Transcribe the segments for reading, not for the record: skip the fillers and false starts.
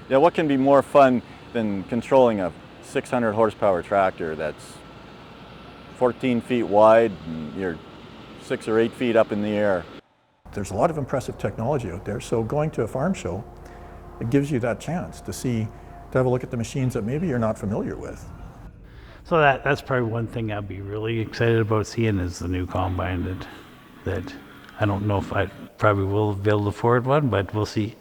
Yeah, what can be more fun than controlling a 600 horsepower tractor that's 14 feet wide and you're 6 or 8 feet up in the air? There's a lot of impressive technology out there, so going to a farm show, it gives you that chance to have a look at the machines that maybe you're not familiar with. So that's probably one thing I'd be really excited about seeing is the new combine that I don't know if I probably will be able to afford one, but we'll see.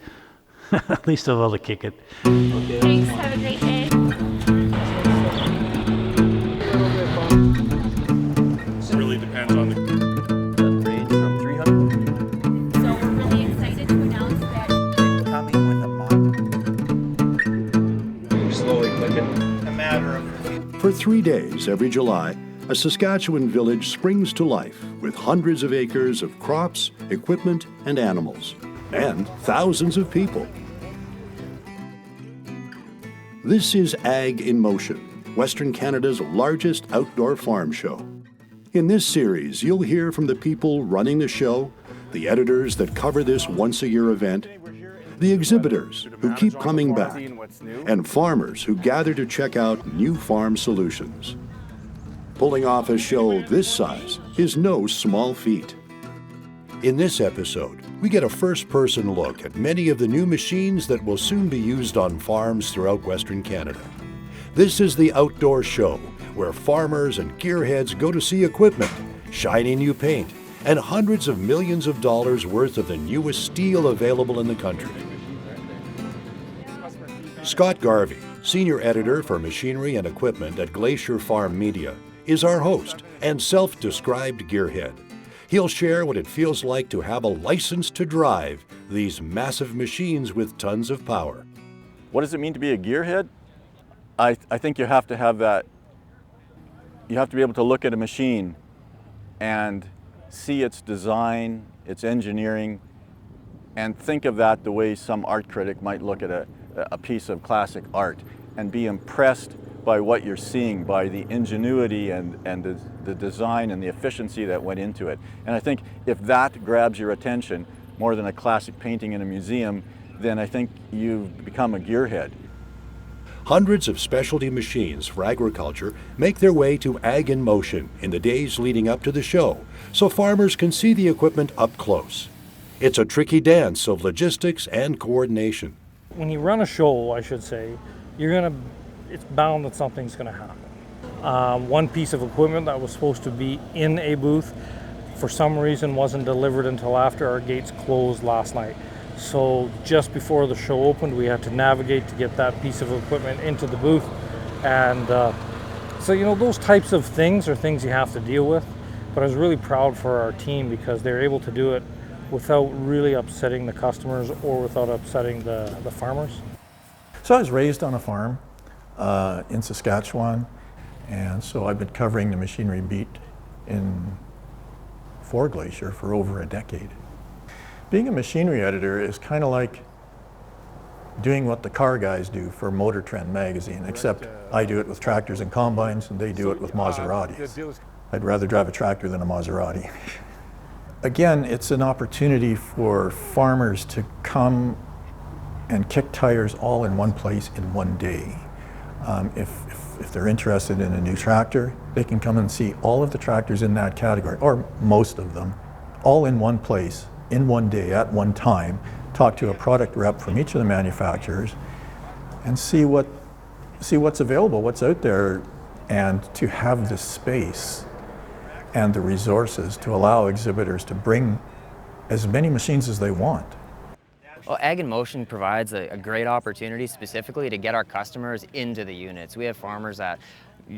At least I'll be able to kick it. Thanks, have a great day. It really depends on the range from 300. So we're really excited to announce that Coming with a mod. slowly clicking. A matter of For 3 days every July, a Saskatchewan village springs to life with hundreds of acres of crops, equipment, and animals, and thousands of people. This is Ag in Motion, Western Canada's largest outdoor farm show. In this series, you'll hear from the people running the show, the editors that cover this once-a-year event, the exhibitors who keep coming back, and farmers who gather to check out new farm solutions. Pulling off a show this size is no small feat. In this episode, we get a first-person look at many of the new machines that will soon be used on farms throughout Western Canada. This is the Outdoor Show, where farmers and gearheads go to see equipment, shiny new paint, and hundreds of millions of dollars worth of the newest steel available in the country. Scott Garvey, Senior Editor for Machinery and Equipment at Glacier Farm Media, is our host and self-described gearhead. He'll share what it feels like to have a license to drive these massive machines with tons of power. What does it mean to be a gearhead? I think you have to have that. You have to be able to look at a machine and see its design, its engineering, and think of that the way some art critic might look at a piece of classic art and be impressed by what you're seeing, by the ingenuity and the design and the efficiency that went into it. And I think if that grabs your attention more than a classic painting in a museum, then I think you've become a gearhead. Hundreds of specialty machines for agriculture make their way to Ag in Motion in the days leading up to the show, so farmers can see the equipment up close. It's a tricky dance of logistics and coordination. When you run a show, I should say, it's bound that something's gonna happen. One piece of equipment that was supposed to be in a booth, for some reason wasn't delivered until after our gates closed last night. So just before the show opened, we had to navigate to get that piece of equipment into the booth. And so, those types of things are things you have to deal with. But I was really proud for our team because they were able to do it without really upsetting the customers or without upsetting the farmers. So I was raised on a farm in Saskatchewan, and so I've been covering the machinery beat for Glacier for over a decade. Being a machinery editor is kind of like doing what the car guys do for Motor Trend magazine, except I do it with tractors and combines and they do it with Maseratis. I'd rather drive a tractor than a Maserati. Again, it's an opportunity for farmers to come and kick tires all in one place in one day. If they're interested in a new tractor, they can come and see all of the tractors in that category, or most of them, all in one place, in one day, at one time, talk to a product rep from each of the manufacturers, and see what's available, what's out there, and to have the space and the resources to allow exhibitors to bring as many machines as they want. Well, Ag in Motion provides a great opportunity specifically to get our customers into the units. We have farmers that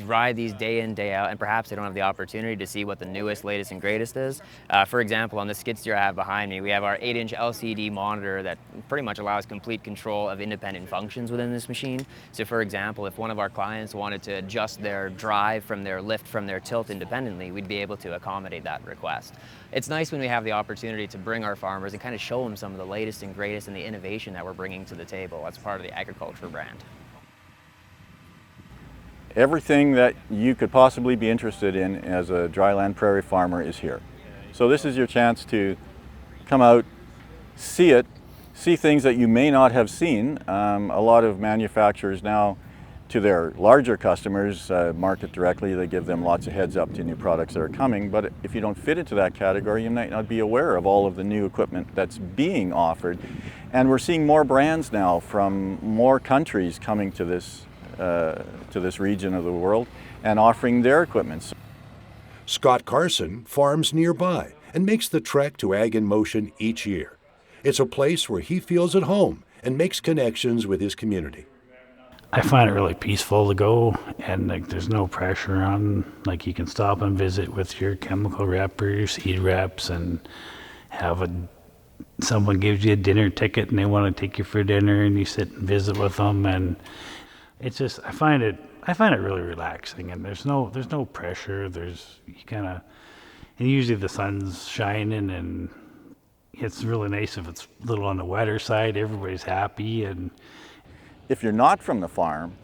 ride these day in, day out, and perhaps they don't have the opportunity to see what the newest, latest, and greatest is. For example, on the skid steer I have behind me, we have our 8-inch LCD monitor that pretty much allows complete control of independent functions within this machine. So for example, if one of our clients wanted to adjust their drive from their lift from their tilt independently, we'd be able to accommodate that request. It's nice when we have the opportunity to bring our farmers and kind of show them some of the latest and greatest and the innovation that we're bringing to the table. That's part of the agriculture brand. Everything that you could possibly be interested in as a dryland prairie farmer is here. So this is your chance to come out, see it, see things that you may not have seen. A lot of manufacturers now, to their larger customers, market directly. They give them lots of heads up to new products that are coming, but if you don't fit into that category, you might not be aware of all of the new equipment that's being offered. And we're seeing more brands now from more countries coming to this region of the world and offering their equipment. Scott Carson farms nearby and makes the trek to Ag in Motion each year. It's a place where he feels at home and makes connections with his community. I find it really peaceful to go, and like there's no pressure on, like you can stop and visit with your chemical rep or your seed reps and have someone gives you a dinner ticket and they want to take you for dinner and you sit and visit with them, and it's just, I find it really relaxing, and there's no pressure. And usually the sun's shining, and it's really nice if it's a little on the wetter side. Everybody's happy. And if you're not from the farm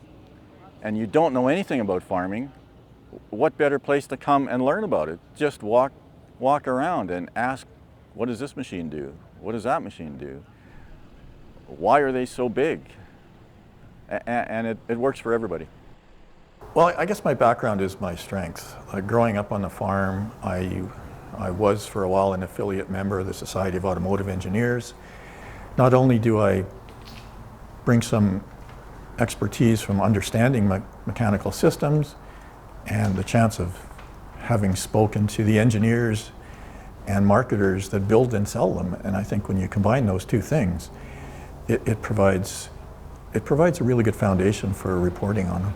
and you don't know anything about farming, what better place to come and learn about it? Just walk around and ask, what does this machine do? What does that machine do? Why are they so big? And it works for everybody. Well, I guess my background is my strength. Growing up on the farm, I was for a while an affiliate member of the Society of Automotive Engineers. Not only do I bring some expertise from understanding mechanical systems and the chance of having spoken to the engineers and marketers that build and sell them, and I think when you combine those two things, it provides a really good foundation for reporting on them.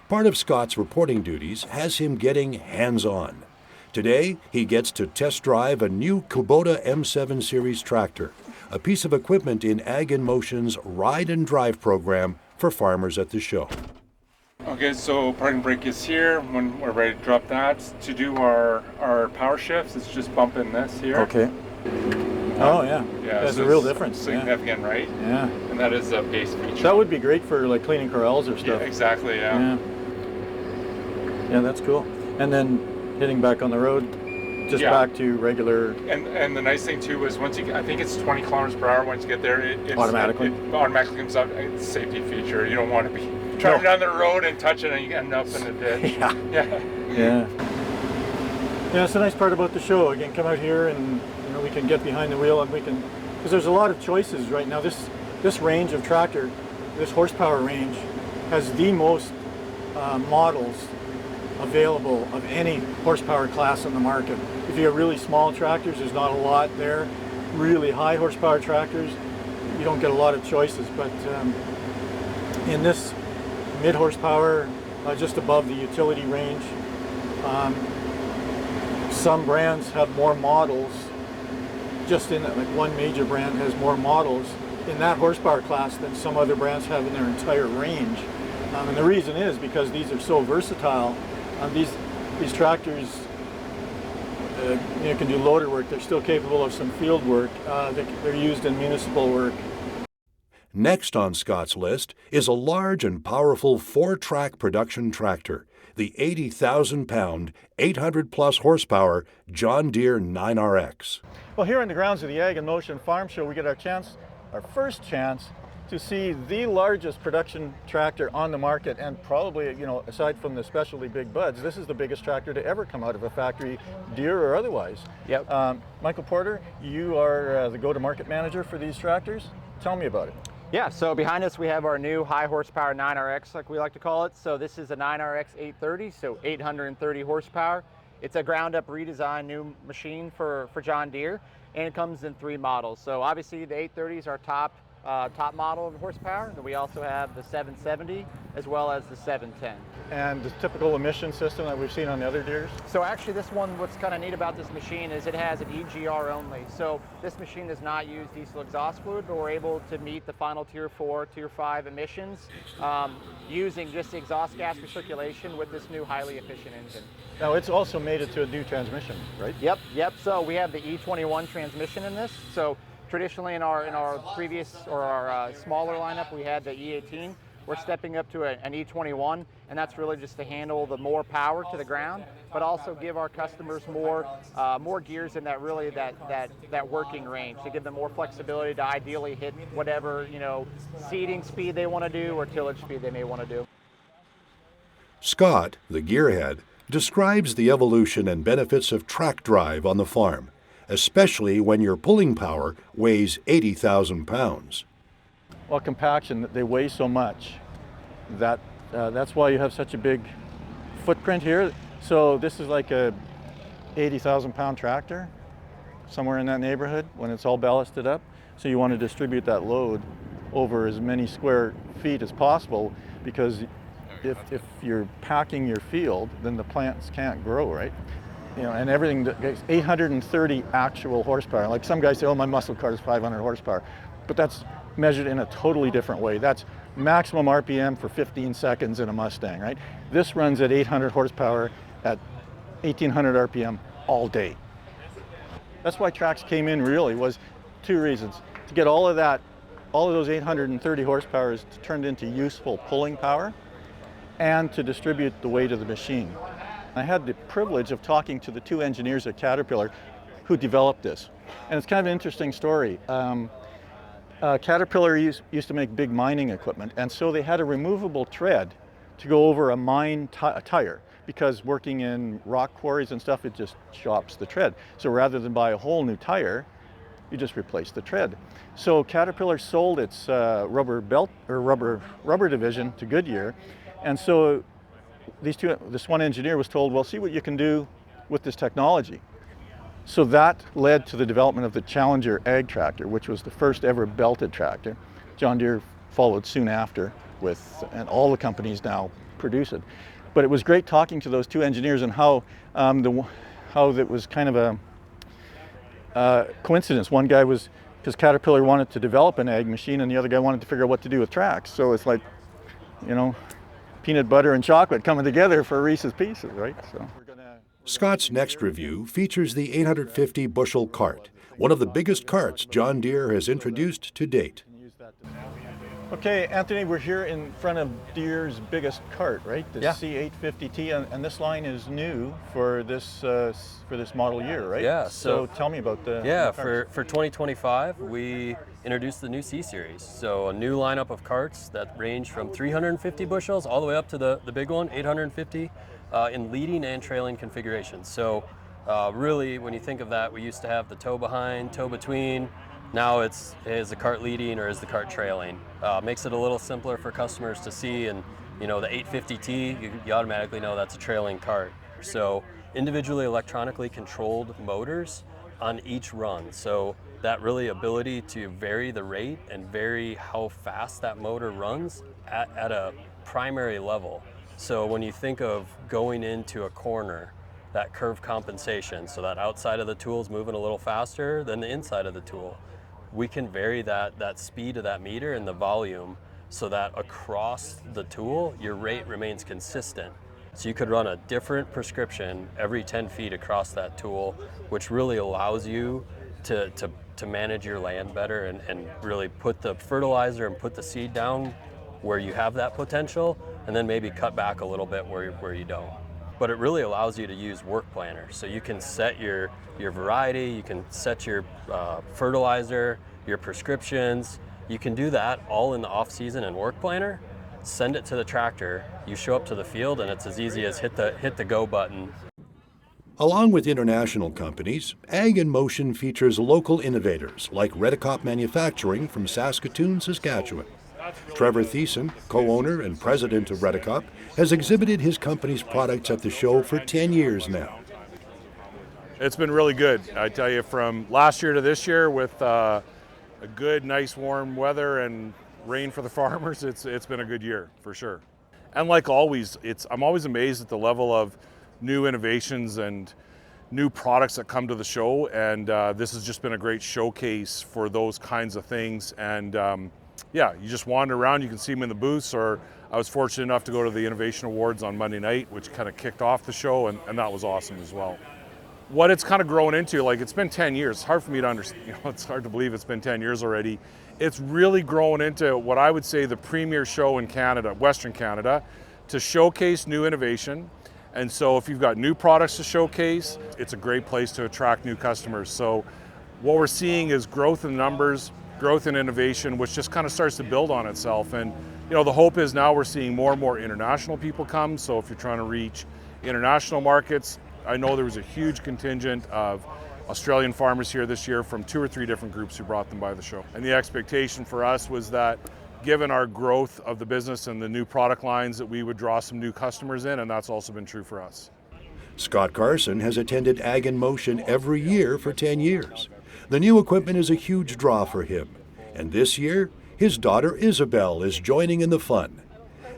Part of Scott's reporting duties has him getting hands-on. Today, he gets to test drive a new Kubota M7 Series tractor, a piece of equipment in Ag in Motion's Ride and Drive program for farmers at the show. Okay, so parking brake is here. When we're ready to drop that, to do our power shifts, it's just bumping this here. Okay. Oh yeah. Yeah, That's so a real it's difference. Significant, right? Yeah. And that is a base feature. That would be great for like cleaning corrals or stuff. Yeah, exactly, yeah. Yeah, that's cool. And then hitting back on the road, just back to regular. And the nice thing too is once I think it's 20 kilometers per hour. Once you get there, it Automatically automatically comes up. It's a safety feature. You don't want to be driving down the road and touch it and you end up in a ditch. Yeah, it's a nice part about the show. Again, come out here and we can get behind the wheel, and we can, because there's a lot of choices right now. This range of tractor, this horsepower range, has the most models available of any horsepower class in the market. If you have really small tractors, there's not a lot there. Really high horsepower tractors, you don't get a lot of choices. But in this mid horsepower, just above the utility range, some brands have more models. Just in that, like one major brand has more models in that horsepower class than some other brands have in their entire range. And the reason is because these are so versatile. These tractors can do loader work. They're still capable of some field work. They're used in municipal work. Next on Scott's list is a large and powerful 4-track production tractor, the 80,000-pound, 800-plus horsepower John Deere 9RX. Well, here on the grounds of the Ag in Motion Farm Show, we get our first chance to see the largest production tractor on the market, and probably, aside from the specialty big buds, this is the biggest tractor to ever come out of a factory, Deere or otherwise. Yep. Michael Porter, you are the go-to-market manager for these tractors. Tell me about it. Yeah, so behind us we have our new high horsepower 9RX, like we like to call it. So this is a 9RX 830, so 830 horsepower. It's a ground up redesigned new machine for John Deere, and it comes in 3 models. So obviously the 830 is our top model of horsepower. And we also have the 770 as well as the 710. And the typical emission system that we've seen on the other Deeres? So actually this one, what's kind of neat about this machine is it has an EGR only. So this machine does not use diesel exhaust fluid, but we're able to meet the final Tier 4, Tier 5 emissions using just the exhaust gas recirculation with this new highly efficient engine. Now it's also made it to a new transmission, right? Yep. So we have the E21 transmission in this. So traditionally in our previous or our smaller lineup, we had the E18. we're stepping up to an E21, and that's really just to handle the more power to the ground, but also give our customers more gears in that working range, to give them more flexibility to ideally hit whatever, you know, seeding speed they want to do or tillage speed they may want to do. Scott, the gearhead, describes the evolution and benefits of track drive on the farm, especially when your pulling power weighs 80,000 pounds. Well, compaction, they weigh so much that that's why you have such a big footprint here. So this is like a 80,000 pound tractor, somewhere in that neighborhood when it's all ballasted up. So you want to distribute that load over as many square feet as possible, because if you're packing your field, then the plants can't grow, right? You know, and everything that gets 830 actual horsepower. Like some guys say, oh, my muscle car is 500 horsepower, but that's measured in a totally different way. That's maximum RPM for 15 seconds in a Mustang, right? This runs at 800 horsepower at 1800 RPM all day. That's why tracks came in, really, was two reasons. To get all of those 830 horsepower turned into useful pulling power, and to distribute the weight of the machine. I had the privilege of talking to the two engineers at Caterpillar who developed this. And it's kind of an interesting story. Caterpillar used to make big mining equipment, and so they had a removable tread to go over a mine tire, because working in rock quarries and stuff, it just chops the tread. So rather than buy a whole new tire, you just replace the tread. So Caterpillar sold its rubber division to Goodyear, and so this one engineer was told, well, see what you can do with this technology. So that led to the development of the Challenger Ag tractor, which was the first ever belted tractor. John Deere followed soon after and all the companies now produce it. But it was great talking to those two engineers and how that was kind of a coincidence. One guy was, because Caterpillar wanted to develop an ag machine, and the other guy wanted to figure out what to do with tracks. So it's like, you know, peanut butter and chocolate coming together for Reese's Pieces, right? So. Scott's next review features the 850 bushel cart, one of the biggest carts John Deere has introduced to date. Okay, Anthony, we're here in front of Deere's biggest cart, right? The Yeah. C850T, and this line is new for this model year, right? Yeah. So tell me about the Yeah, the for 2025, we introduced the new C Series. So a new lineup of carts that range from 350 bushels all the way up to the big one, 850, in leading and trailing configurations. So really, when you think of that, we used to have the tow behind, tow between. Now is the cart leading or is the cart trailing? Makes it a little simpler for customers to see, and you know, the 850T, you automatically know that's a trailing cart. So individually electronically controlled motors on each run. So that really ability to vary the rate and vary how fast that motor runs at a primary level. So when you think of going into a corner, that curve compensation, so that outside of the tool is moving a little faster than the inside of the tool, we can vary that speed of that meter and the volume so that across the tool, your rate remains consistent. So you could run a different prescription every 10 feet across that tool, which really allows you to manage your land better and really put the fertilizer and put the seed down where you have that potential, and then maybe cut back a little bit where you don't. But it really allows you to use work planner. So you can set your variety, you can set your fertilizer, your prescriptions. You can do that all in the off season and work planner, send it to the tractor, you show up to the field, and it's as easy as hit the go button. Along with international companies, Ag in Motion features local innovators like Redicop Manufacturing from Saskatoon, Saskatchewan. Trevor Thiessen, co-owner and president of Redicop, has exhibited his company's products at the show for 10 years now. It's been really good. I tell you, from last year to this year, with a good, nice, warm weather and rain for the farmers, it's been a good year for sure. And like always, I'm always amazed at the level of new innovations and new products that come to the show, and this has just been a great showcase for those kinds of things. And yeah, you just wander around, you can see them in the booths, or I was fortunate enough to go to the Innovation Awards on Monday night, which kind of kicked off the show, and that was awesome as well. what it's kind of grown into, like it's been 10 years. It's hard for me to understand, it's hard to believe it's been 10 years already. It's really grown into what I would say the premier show in Canada, Western Canada, to showcase new innovation. And so if you've got new products to showcase, it's a great place to attract new customers. So what we're seeing is growth in numbers, growth in innovation, which just kind of starts to build on itself. And the hope is now we're seeing more and more international people come. So if you're trying to reach international markets, I know there was a huge contingent of Australian farmers here this year from 2 or 3 different groups who brought them by the show. And the expectation for us was that given our growth of the business and the new product lines, that we would draw some new customers in, and that's also been true for us. Scott Carson has attended Ag in Motion every year for 10 years. The new equipment is a huge draw for him. And this year, his daughter Isabel is joining in the fun.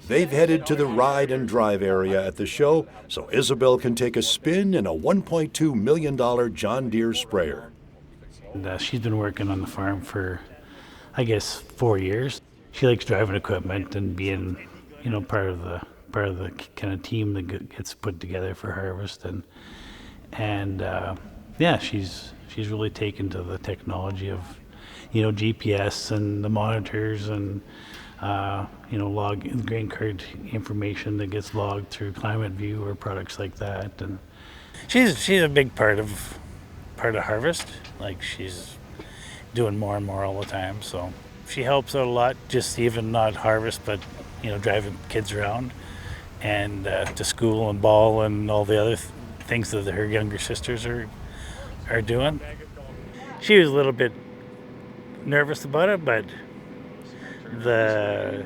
They've headed to the ride and drive area at the show so Isabel can take a spin in a $1.2 million John Deere sprayer. And, she's been working on the farm for, I guess, 4 years. She likes driving equipment and being, part of the kind of team that gets put together for harvest. And yeah, she's really taken to the technology of, GPS and the monitors and log grain card information that gets logged through Climate View or products like that. And she's a big part of harvest. Like, she's doing more and more all the time. So she helps out a lot, just even not harvest, but driving kids around and to school and ball and all the other things that her younger sisters are doing. She was a little bit nervous about it, but the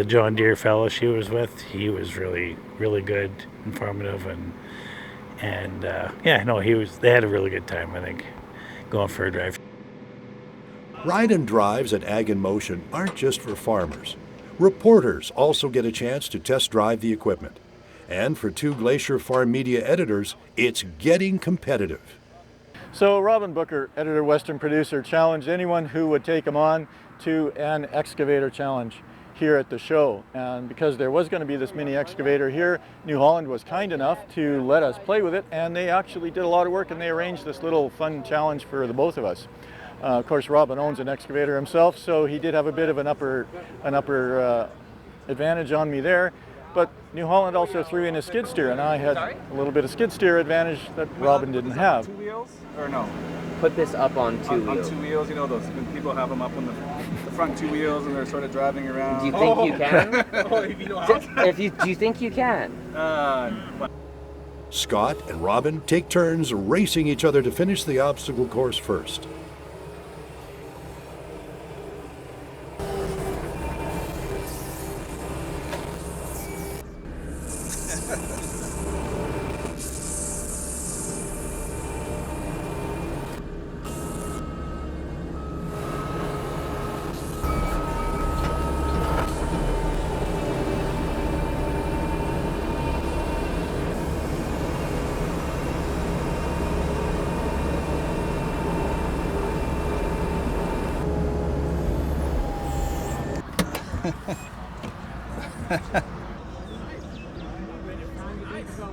John Deere fellow she was with, he was really, really good, informative, and they had a really good time, I think, going for a drive. Ride and drives at Ag in Motion aren't just for farmers. Reporters also get a chance to test drive the equipment. And for 2 Glacier Farm Media editors, it's getting competitive. So Robin Booker, editor, Western producer, challenged anyone who would take him on to an excavator challenge here at the show. And because there was going to be this mini excavator here, New Holland was kind enough to let us play with it, and they actually did a lot of work, and they arranged this little fun challenge for the both of us. Of course, Robin owns an excavator himself, so he did have a bit of an upper advantage on me there. But New Holland also threw in a skid steer, and I had a little bit of skid steer advantage that Robin didn't have. 2 wheels or no? Put this up on 2 wheels. On 2 wheels, those when people have them up on the front 2 wheels and they're sort of driving around. Do you think you can? If you know how to. Do you think you can? Scott and Robin take turns racing each other to finish the obstacle course first.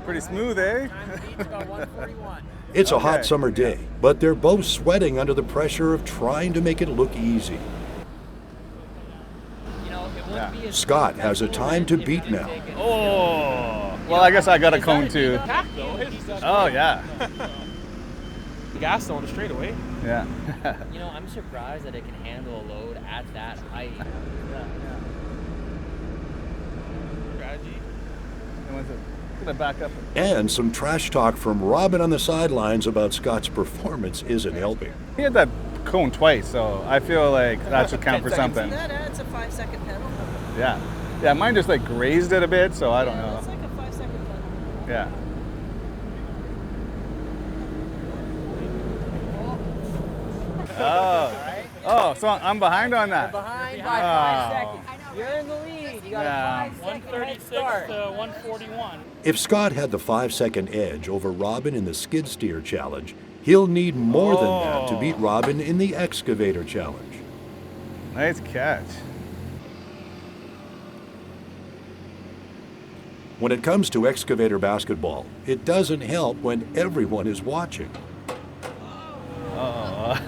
Pretty smooth, eh? It's a hot summer day, but they're both sweating under the pressure of trying to make it look easy. Scott has a time to beat now. Oh, well, I guess I got a cone too. Oh, yeah. Gas on the straightaway. Yeah. I'm surprised that it can handle a load at that height. Back up. And some trash talk from Robin on the sidelines about Scott's performance isn't helping. He had that cone twice, so I feel like that should count for something. That adds a 5-second pedal. Yeah, mine just like grazed it a bit, so I don't know. It's like a 5-second pedal. Yeah. Oh, so I'm behind on that. You're behind by 5 seconds. You're in the lead. You got a 5-second head start. 141. If Scott had the 5-second edge over Robin in the skid steer challenge, he'll need more than that to beat Robin in the excavator challenge. Nice catch. When it comes to excavator basketball, it doesn't help when everyone is watching. Oh,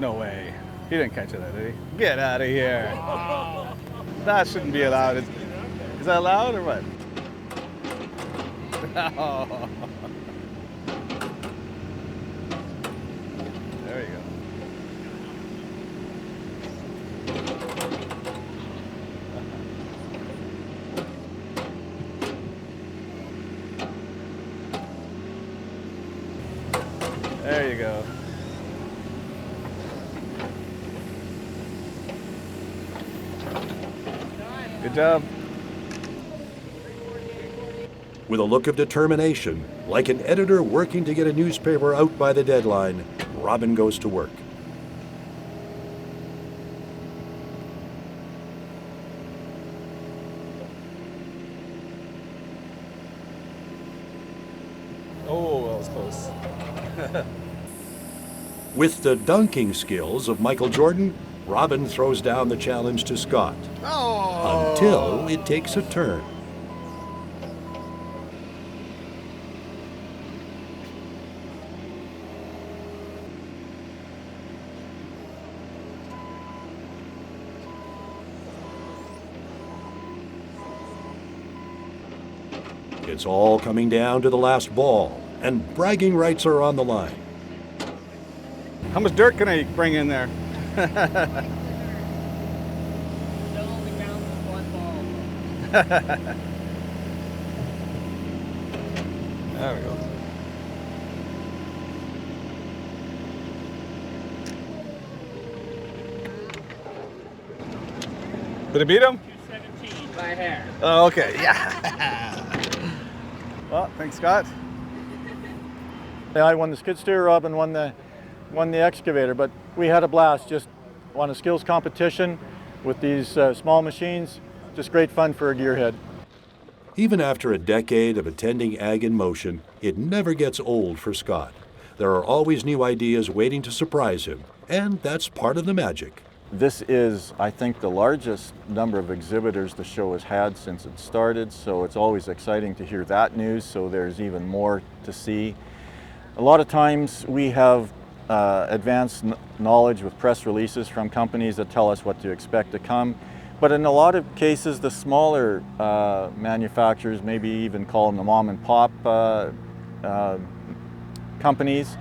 no way. He didn't catch it, did he? Get out of here. That shouldn't be allowed. Is that allowed or what? Oh. There you go. There you go. Good job. With a look of determination, like an editor working to get a newspaper out by the deadline, Robin goes to work. Oh, that was close. With the dunking skills of Michael Jordan, Robin throws down the challenge to Scott. Oh. Until it takes a turn. It's all coming down to the last ball, and bragging rights are on the line. How much dirt can I bring in there? There we go. Did I beat him? 217 by hair. Oh, okay. Yeah. Well, thanks, Scott. Yeah, I won the skid steer, Robin won the excavator, but we had a blast. Just won a skills competition with these small machines. Just great fun for a gearhead. Even after a decade of attending Ag in Motion, it never gets old for Scott. There are always new ideas waiting to surprise him, and that's part of the magic. This is, I think, the largest number of exhibitors the show has had since it started, so it's always exciting to hear that news, so there's even more to see. A lot of times we have advanced knowledge with press releases from companies that tell us what to expect to come, but in a lot of cases the smaller manufacturers, maybe even call them the mom and pop companies,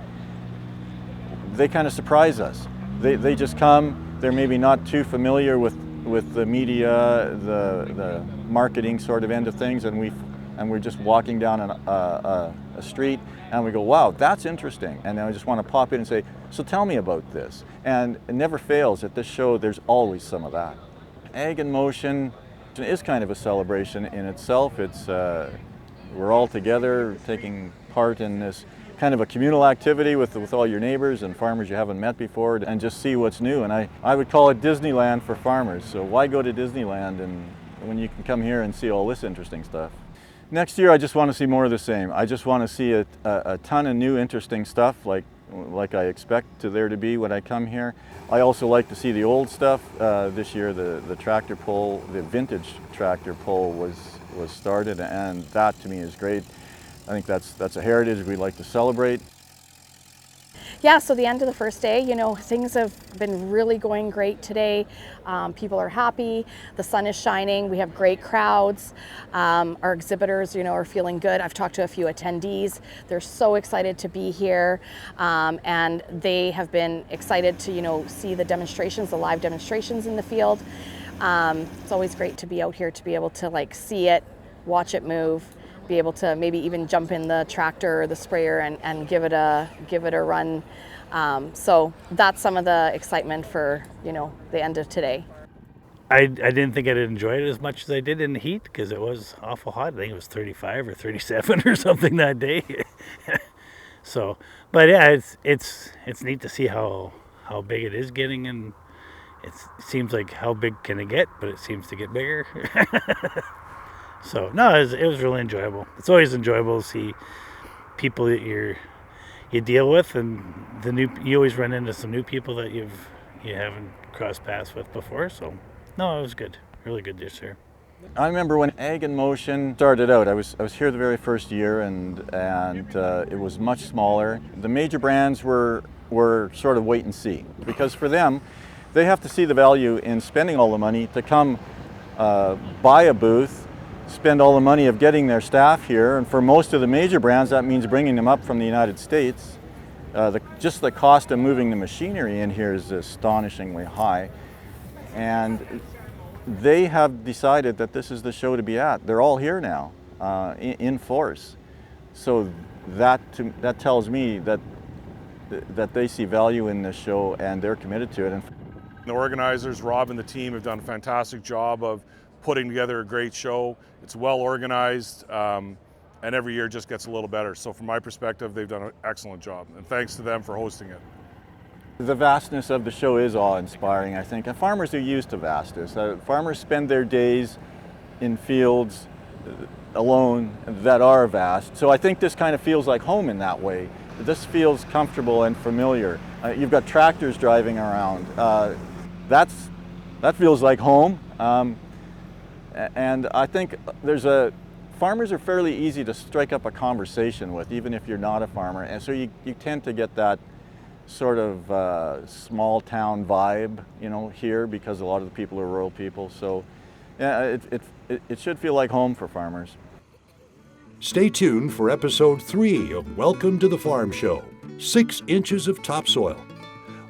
they kind of surprise us. They just come. They're maybe not too familiar with the media, the marketing sort of end of things, and we're just walking down a street and we go, wow, that's interesting. And then I just want to pop in and say, so tell me about this. And it never fails at this show, there's always some of that. Ag in Motion is kind of a celebration in itself. It's we're all together taking part in this kind of a communal activity with all your neighbors and farmers you haven't met before, and just see what's new. And I would call it Disneyland for farmers. So why go to Disneyland and when you can come here and see all this interesting stuff? Next year I just want to see more of the same. I just want to see a ton of new interesting stuff like I expect there to be when I come here. I also like to see the old stuff. This year the tractor pull, the vintage tractor pull was started, and that to me is great. I think that's a heritage we like to celebrate. Yeah, so the end of the first day, you know, things have been really going great today. People are happy, the sun is shining, we have great crowds. Our exhibitors, you know, are feeling good. I've talked to a few attendees. They're so excited to be here, and they have been excited to, you know, see the demonstrations, the live demonstrations in the field. It's always great to be out here to be able to like see it, watch it move, be able to maybe even jump in the tractor or the sprayer and give it a run. So that's some of the excitement for, you know, the end of today. I didn't think I'd enjoy it as much as I did in the heat because it was awful hot. I think it was 35 or 37 or something that day. So, but yeah, it's neat to see how big it is getting, and it seems like how big can it get, but it seems to get bigger. So no, it was really enjoyable. It's always enjoyable to see people that you deal with, and you always run into some new people that you haven't crossed paths with before. So no, it was good, really good this year. I remember when Ag in Motion started out, I was here the very first year, and it was much smaller. The major brands were sort of wait and see, because for them, they have to see the value in spending all the money to come buy a booth, spend all the money of getting their staff here, and for most of the major brands that means bringing them up from the United States. Just the cost of moving the machinery in here is astonishingly high, and they have decided that this is the show to be at. They're all here now, in force. So that tells me that they see value in this show and they're committed to it. And the organizers, Rob and the team, have done a fantastic job of putting together a great show. It's well organized, and every year just gets a little better. So from my perspective, they've done an excellent job, and thanks to them for hosting it. The vastness of the show is awe-inspiring, I think, and farmers are used to vastness. Farmers spend their days in fields alone that are vast, so I think this kind of feels like home in that way. This feels comfortable and familiar. You've got tractors driving around. That feels like home, and I think farmers are fairly easy to strike up a conversation with, even if you're not a farmer, and so you tend to get that sort of small town vibe, here, because a lot of the people are rural people. So yeah, it should feel like home for farmers. Stay tuned for episode 3 of Welcome to the Farm Show, 6 inches of topsoil.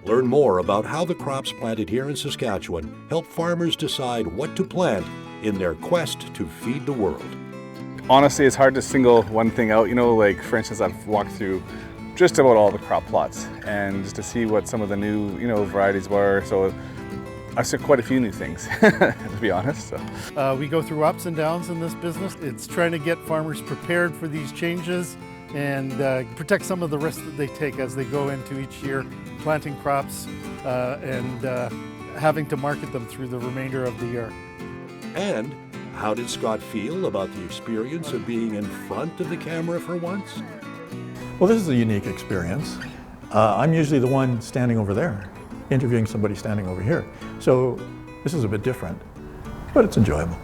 Learn more about how the crops planted here in Saskatchewan help farmers decide what to plant in their quest to feed the world. Honestly, it's hard to single one thing out. Like for instance, I've walked through just about all the crop plots, and just to see what some of the new, varieties were. So I've seen quite a few new things, to be honest. So. We go through ups and downs in this business. It's trying to get farmers prepared for these changes and protect some of the risks that they take as they go into each year, planting crops and having to market them through the remainder of the year. And how did Scott feel about the experience of being in front of the camera for once? Well, this is a unique experience. I'm usually the one standing over there, interviewing somebody standing over here. So this is a bit different, but it's enjoyable.